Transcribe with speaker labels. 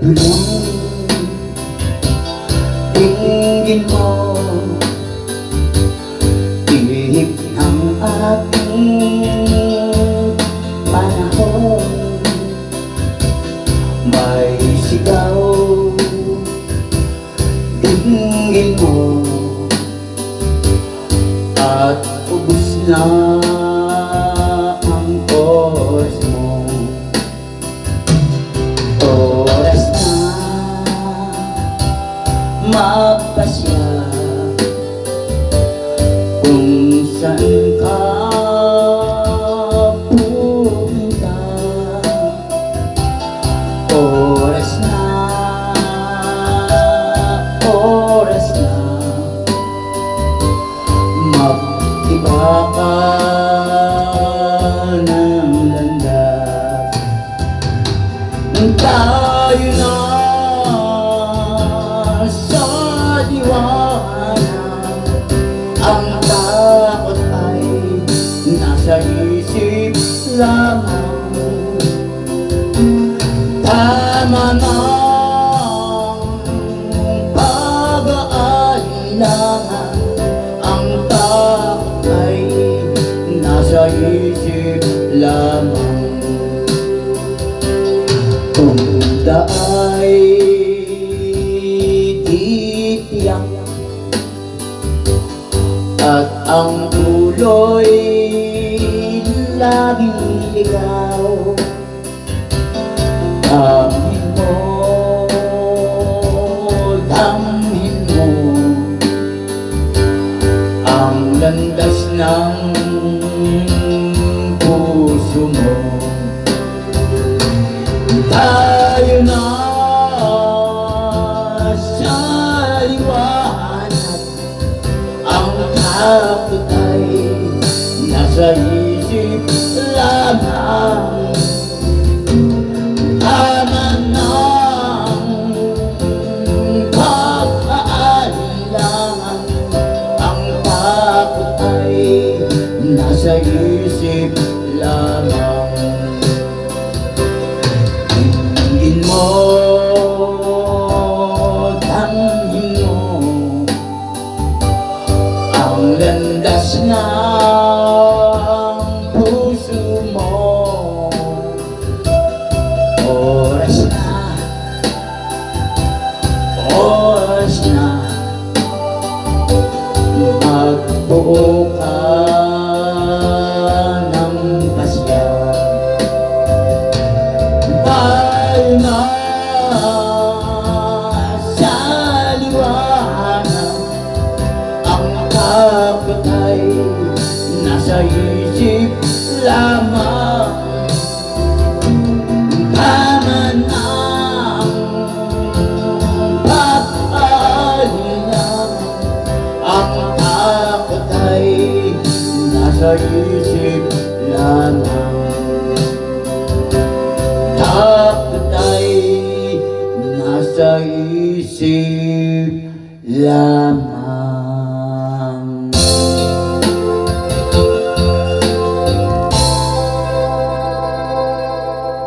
Speaker 1: Bulang tingin mo, tihip ng aking panahon. May sigaw, tingin mo, at ubus na ang oras mo. Oras na magpasya kung saan ka pupunta. Oras na mag-iba ka ng landas. Tayo na sa liwanag, ang takot ay nasa isip lamang. Tama na ang pag-aalinlangan, ang takot ay nasa isip lamang. Kung daay titiyak at ang tuloy laging ligaw, damhin mo ang landas ng puso mo. Tayo na sa liwanag, ang takot ay nasa isip lamang. Tama na ang pag-aalinlangan, ang takot ay nasa isip lamang. Tingin mo, damhin mo ang landas ng puso mo. Oras na magbuo ka ng pasya. Tayo na sa liwanag, ang takot ay nasa isip lamang. Tama na ang pag-aalinlangan, ang takot ay nasa isip lamang. Takot ay nasa isip lamang.